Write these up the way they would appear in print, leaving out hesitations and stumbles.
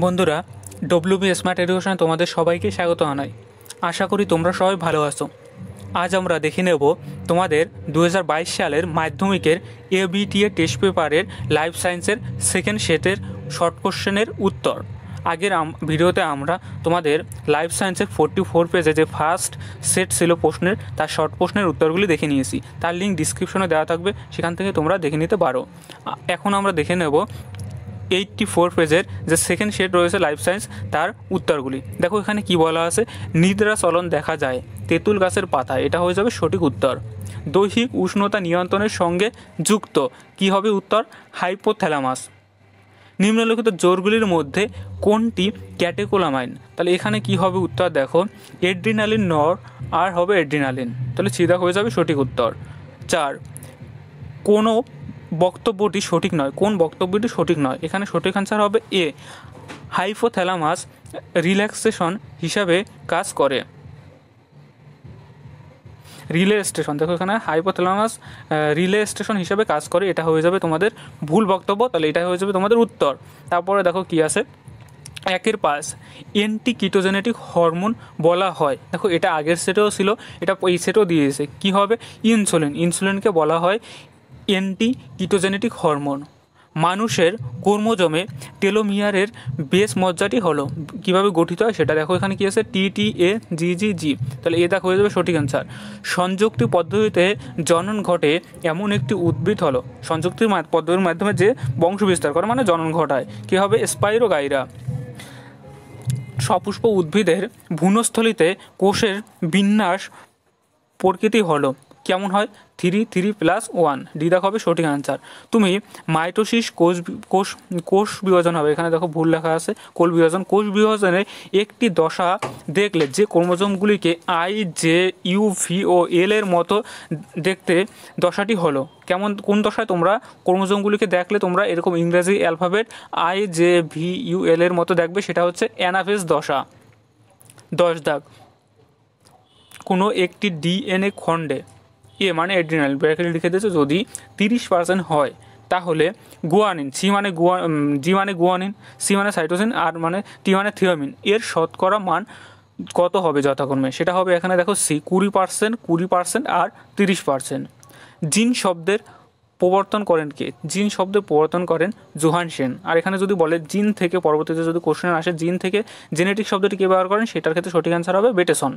বন্ধুরা, WB smart এডুকেশনে তোমাদের সবাইকে স্বাগত জানাই। আশা করি তোমরা সবাই ভালো আছো। আজ আমরা দেখে নেব তোমাদের 2022 সালের মাধ্যমিকের এবিটিএ টেস্ট পেপারের লাইফ সায়েন্সের সেকেন্ড সেটের শর্ট কোশ্চেনের উত্তর। আগের ভিডিওতে আমরা তোমাদের লাইফ সায়েন্সের 44 পেজে যে ফার্স্ট সেট ছিল প্রশ্নের, তার শর্ট প্রশ্নের উত্তরগুলি দেখে নিয়েছি। তার লিঙ্ক ডিসক্রিপশনে দেওয়া থাকবে, সেখান থেকে তোমরা দেখে নিতে পারো। এখন আমরা দেখে নেব 84 পেজের যে সেকেন্ড সেট রয়েছে লাইফ সায়েন্স, তার উত্তরগুলি। দেখো এখানে কি বলা আছে, নিদ্রা চলন দেখা যায় তেঁতুল গাছের পাতায়, এটা হয়ে যাবে সঠিক উত্তর। দৈহিক উষ্ণতা নিয়ন্ত্রণের সঙ্গে যুক্ত কি হবে উত্তর, হাইপোথ্যালামাস। নিম্নলিখিত জোরগুলির মধ্যে কোনটি ক্যাটেকোলামাইন? তাহলে এখানে কি হবে উত্তর, দেখো এড্রিনালিন নর আর হবে এড্রিনালিন, তাহলে সিধা হয়ে যাবে সঠিক উত্তর। 4, কোনো বক্তব্যটি সঠিক নয়, কোন বক্তব্যটি সঠিক নয়? এখানে সঠিক অ্যান্সার হবে এ, হাইপোথ্যালামাস রিল্যাক্সেশন হিসাবে কাজ করে। রিলে স্টেশন, দেখো এখানে হাইপোথ্যালামাস রিলে স্টেশন হিসাবে কাজ করে, এটা হয়ে যাবে তোমাদের ভুল বক্তব্য, তাহলে এটা হয়ে যাবে তোমাদের উত্তর। তারপরে দেখো কি আছে, 1 অ্যান্টি কিটোজেনেটিক হরমোন বলা হয়। দেখো এটা আগের সেটেও ছিল, এটা এই সেটেও দিয়েছে, কি হবে ইনসুলিন। ইনসুলিনকে বলা হয় অ্যান্টি কিটোজেনেটিক হরমোন। মানুষের ক্রোমোজোমে টেলোমিয়ারের বেস মজ্জাটি হলো কীভাবে গঠিত হয় সেটা দেখো, এখানে কী আছে TTAGGG, তাহলে এ দেখো হয়ে যাবে সঠিক অ্যান্সার। সংযুক্তি পদ্ধতিতে জনন ঘটে এমন একটি উদ্ভিদ হলো, সংযুক্তি পদ্ধতির মাধ্যমে যে বংশ বিস্তার করে মানে জনন ঘটায়, কী হবে স্পাইরোগাইরা। সপুষ্প উদ্ভিদের ভ্রূণস্থলিতে কোষের বিন্যাস প্রকৃতি হলো কেমন হয়, 3+1, ডি দেখো হবে সঠিক অ্যান্সার। তুমি মাইটোসিস কোষ বিভাজন হবে, এখানে দেখো ভুল লেখা আছে, কোষ বিভাজনের একটি দশা দেখলে যে ক্রোমোজোমগুলিকে IJUVOL এর মতো দেখতে দশাটি হলো কেমন, কোন দশায় তোমরা ক্রোমোজোমগুলিকে দেখলে তোমরা এরকম ইংরেজি অ্যালফাবেট IJVUL এর মতো দেখবে, সেটা হচ্ছে অ্যানাফেজ দশা। 10 দাগ, কোনো একটি ডিএনএ খণ্ডে এ মানে এড্রিনাল ব্র্যাকেট লিখে দিয়েছে যদি 30% হয়, তাহলে গুয়ানিন, জি মানে গুয়ানিন, সি মানে সাইটোসিন, আর মানে টি মানে থিওমিন, এর শতকরা মান কত হবে যথাক্রমে? সেটা হবে এখানে দেখো সি 20% আর 30%। জিন শব্দের প্রবর্তন করেন কে? জিন শব্দের প্রবর্তন করেন জোহানসেন। আর এখানে যদি বলে জিন থেকে, পরবর্তীতে যদি কোশ্চেন আসে জিন থেকে জেনেটিক শব্দটি কে ব্যবহার করেন, সেটার ক্ষেত্রে সঠিক অ্যান্সার হবে বেটেসন।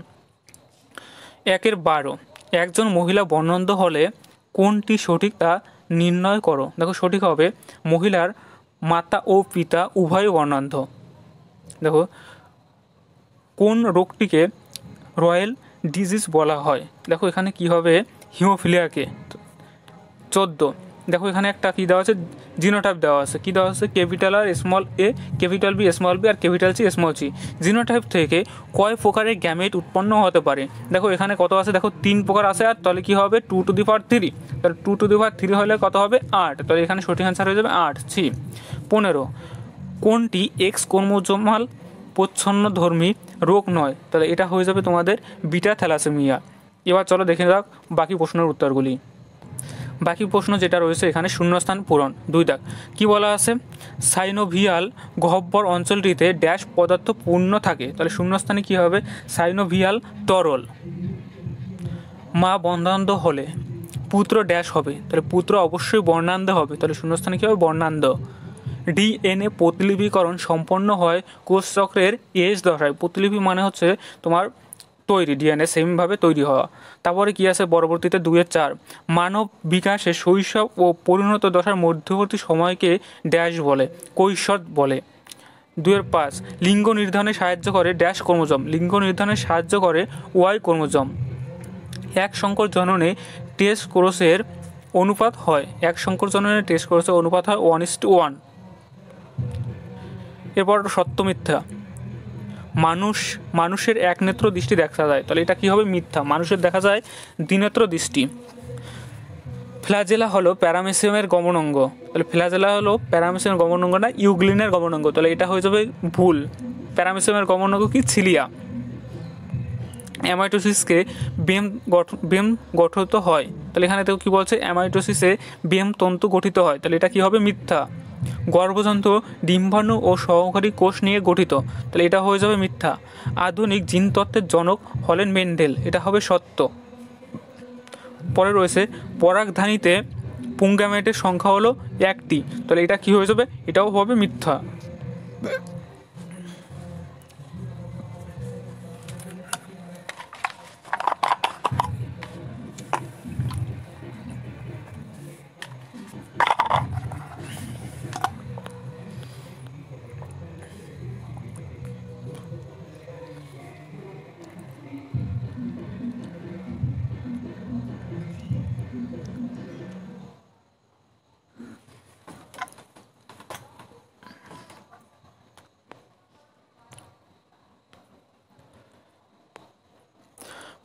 1/12, একজন মহিলা বর্ণান্ধ হলে কোনটি সঠিক তা নির্ণয় করো। দেখো সঠিক হবে মহিলার মাতা ও পিতা উভয় বর্ণান্ধ। দেখো কোন রোগটিকে রয়্যাল ডিজিজ বলা হয়? দেখো এখানে কি হবে হিমোফিলিয়াকে। 14, দেখো এখানে একটা কী দেওয়া আছে, জিনোটাইপ দেওয়া আছে, কী দেওয়া আছে ক্যাপিটাল আর small A, capital B small B আর capital C small C. Genotype থেকে কয় প্রকারের গ্যামেট উৎপন্ন হতে পারে? দেখো এখানে কত আছে, দেখো 3 প্রকার আছে, আর তাহলে কী হবে 2^3, তাহলে 2^3 হলে কত হবে 8, তাহলে এখানে সঠিক অ্যান্সার হয়ে যাবে 8 সি। 15, কোনটি এক্স ক্রোমোজোমাল প্রচ্ছন্নধর্মী রোগ নয়? তাহলে এটা হয়ে যাবে তোমাদের বিটা থ্যালাসেমিয়া। এবার চলো দেখে যাক বাকি প্রশ্নের উত্তরগুলি। বাকি প্রশ্ন যেটা রয়েছে এখানে শূন্যস্থান পূরণ। 2 দাগ, কী বলা আছে, সাইনোভিয়াল গহ্বর অঞ্চলটিতে ড্যাশ পদার্থ পূর্ণ থাকে, তাহলে শূন্যস্থানে কী হবে সাইনোভিয়াল তরল। মা বর্ণান্ধ হলে পুত্র ড্যাশ হবে, তাহলে পুত্র অবশ্যই বর্ণান্ধ হবে, তাহলে শূন্যস্থানে কী হবে বর্ণান্ধ। ডিএনএ প্রতিলিপিকরণ সম্পন্ন হয় কোষচক্রের এস দশায়। প্রতিলিপি মানে হচ্ছে তোমার তৈরি, ডিএনএ সেমভাবে তৈরি হওয়া। তারপরে কী আছে পরবর্তীতে 2/4, মানব বিকাশে শৈশব ও পরিণত দশার মধ্যবর্তী সময়কে ড্যাশ বলে, কৈশোর বলে। 2/5, লিঙ্গ নির্ধারণে সাহায্য করে ড্যাশ ক্রোমোজোম, লিঙ্গ নির্ধারণে সাহায্য করে ওয়াই ক্রোমোজোম। এক সংকর জননে টেস্ট কোষের অনুপাত হয়, এক সংকর জননে টেস্ট কোষের অনুপাত হয় 1:1। এরপর সত্য মিথ্যা, মানুষের একনেত্র দৃষ্টি দেখা যায়, তাহলে এটা কী হবে মিথ্যা, মানুষের দেখা যায় দ্বিনেত্র দৃষ্টি। ফ্ল্যাজেলা হলো প্যারামেসিয়ামের গমনাঙ্গ, তাহলে ফ্ল্যাজেলা হলো প্যারামেসিয়ামের গমনাঙ্গ না ইউগ্লিনের গমনাঙ্গ, তাহলে এটা হয়ে যাবে ভুল, প্যারামেসিয়ামের গমনাঙ্গ কি সিলিয়া। অ্যামাইটোসিসকে বেম গঠিত হয়, তাহলে এখানে তো কী বলছে অ্যামাইটোসিসে বেম তন্তু গঠিত হয়, তাহলে এটা কী হবে মিথ্যা। গর্ভযন্ত্র ডিম্বাণু ও সহকারী কোষ নিয়ে গঠিত, তাহলে এটা হয়ে যাবে মিথ্যা। আধুনিক জিনতত্ত্বের জনক হলেন মেন্ডেল, এটা হবে সত্য। পরে রয়েছে পরাগধানীতে পুংগ্যামেটের সংখ্যা হলো 1টি, তাহলে এটা কি হয়ে যাবে, এটাও হবে মিথ্যা।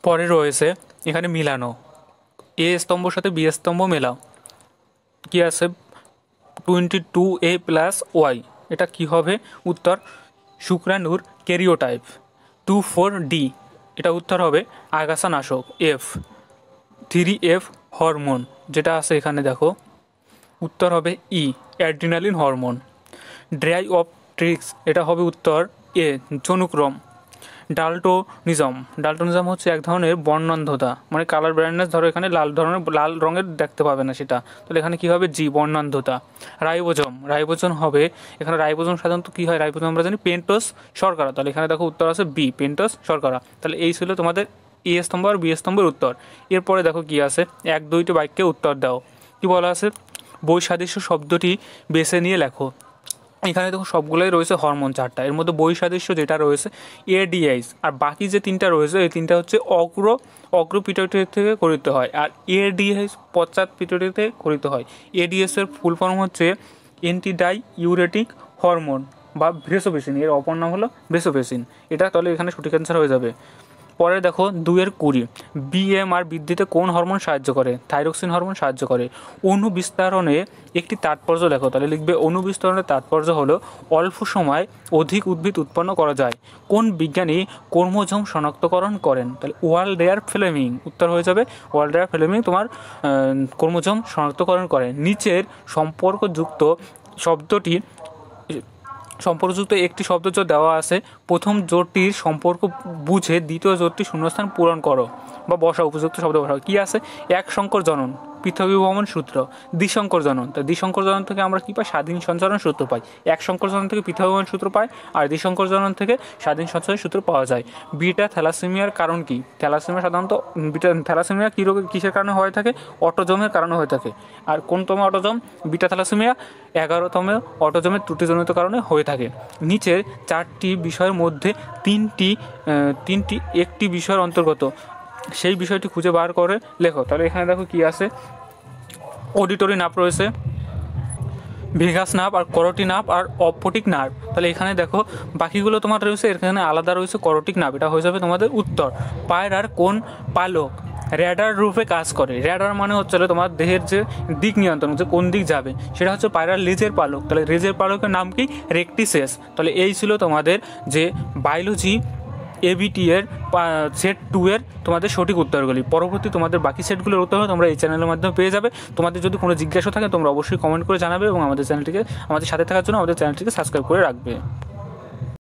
পরে রয়েছে এখানে মিলানো, এ স্তম্ভর সাথে বি স্তম্ভ মেলাও। কি আছে 22a+y, এটা কি হবে উত্তর, শুক্রাণুর ক্যারিওটাইপ। 24d, এটা উত্তর হবে আগাছানাশক। F 3F হরমোন, যেটা আছে এখানে দেখো উত্তর হবে E adrenaline hormone. Dry of tricks, এটা হবে উত্তর এ জনুক্রম। ডালটনিজম হচ্ছে এক ধরনের বর্ণান্ধতা, মানে কালার ব্লাইন্ডনেস, ধরো এখানে লাল রঙের দেখতে পাবে না সেটা, তাহলে এখানে কী হবে জি বর্ণান্ধতা। রাইবোজোম হবে এখানে, রাইবোজোম সাধারণত কী হয়, রাইবোজোম আমরা জানি পেন্টোজ শর্করা, তাহলে এখানে দেখো উত্তর আছে বি পেন্টোজ শর্করা। তাহলে এই ছিল তোমাদের এ স্তম্ভ আর বি স্তম্ভের উত্তর। এরপরে দেখো কি আছে, 1-2টি বাক্যে উত্তর দাও। কি বলা আছে, বৈসাদৃশ্য শব্দটি বেছে নিয়ে লেখো। এখানে দেখো সবগুলোই রয়েছে হরমোন 4টা, এর মধ্যে বৈসাদৃশ্য যেটা রয়েছে এডিএইচ, আর বাকি যে 3টা রয়েছে এই 3টা হচ্ছে অগ্র পিটুইটারি থেকে গঠিত হয়, আর এডিএইচ পশ্চাৎ পিটুইটারি থেকে গঠিত হয়। এডিএস এর ফুল ফর্ম হচ্ছে অ্যান্টিডাই ইউরেটিক হরমোন বা ভ্যাসোপ্রেসিন, এর অপর নাম হলো ভ্যাসোপ্রেসিন। এটা তাহলে এখানে সঠিক অ্যান্সার হয়ে যাবে। পরে দেখো 2-20 বিএমআর বৃদ্ধিতে কোন হরমোন সাহায্য করে, থাইরক্সিন হরমোন সাহায্য করে। অণু বিস্তারণে একটি তাৎপর্য লেখো, তাহলে লিখবে অণু বিস্তারণের তাৎপর্য হলো অল্প সময় অধিক উদ্ভিদ উৎপন্ন করা যায়। কোন বিজ্ঞানী ক্রোমোজোম শনাক্তকরণ করেন, তাহলে ওয়াল্ডেয়ার ফ্লেমিং, উত্তর হয়ে যাবে ওয়াল্ডেয়ার ফ্লেমিং তোমার ক্রোমোজোম শনাক্তকরণ করেন। নিচের সম্পর্কযুক্ত একটি শব্দজোড় দেওয়া আছে, প্রথম জোড়টির সম্পর্ক বুঝে দ্বিতীয় জোড়টি শূন্যস্থান পূরণ করো বা বসা, উপযুক্ত শব্দ বসাও। কি আছে, এক সংকর জনন, পৃথকীভবন সূত্র, দ্বিসংকর জনন। তো দ্বিসংকর জনন থেকে আমরা কি পাই, স্বাধীন সঞ্চারণ সূত্র পাই। এক সংকর জনন থেকে পৃথকীভবন সূত্র পাই, আর দ্বিসংকর জনন থেকে স্বাধীন সঞ্চারণ সূত্র পাওয়া যায়। বিটা থ্যালাসেমিয়ার কারণ কি, থ্যালাসেমিয়া সাধারণত থ্যালাসেমিয়া কী রোগ কিসের কারণে হয়ে থাকে, অটোজমের কারণে হয়ে থাকে। আর কোনতম অটোজম, বিটা থ্যালাসেমিয়া 11তম অটোজমের ত্রুটিজনিত কারণে হয়ে থাকে। নিচের 4টি বিষয়ের মধ্যে তিনটি একটি বিষয়ের অন্তর্গত, সেই বিষয়টি খুঁজে বার করে লেখো। তাহলে এখানে দেখো কি আছে, অডিটরি নার্ভ রয়েছে, ভেগাস নার্ভ, আর করোটি নার্ভ, আর অপটিক নার্ভ। তাহলে এখানে দেখো বাকিগুলো তোমার রয়েছে, এখানে আলাদা রয়েছে করোটিক নার্ভ, এটা হয়ে যাবে তোমাদের উত্তর। পায়রার কোন পালক র্যাডার রূপে কাজ করে, র্যাডার মানে হচ্ছে তোমার দেহের যে দিক নিয়ন্ত্রণ, যে কোন দিক যাবে, সেটা হচ্ছে পায়রার লেজের পালক। তাহলে লেজের পালকের নাম কি, রেকটিসেস। তাহলে এই ছিল তোমাদের যে বায়োলজি এবিটি এর সেট 2 এর তোমাদের সঠিক উত্তরগুলি। পরবর্তী তোমাদের বাকি সেটগুলোর উত্তর তোমরা এই চ্যানেলের মাধ্যমে পেয়ে যাবে। তোমাদের যদি কোনো জিজ্ঞাসা থাকে তোমরা অবশ্যই কমেন্ট করে জানাবে, এবং আমাদের সাথে থাকার জন্য আমাদের চ্যানেলটিকে সাবস্ক্রাইব করে রাখবে।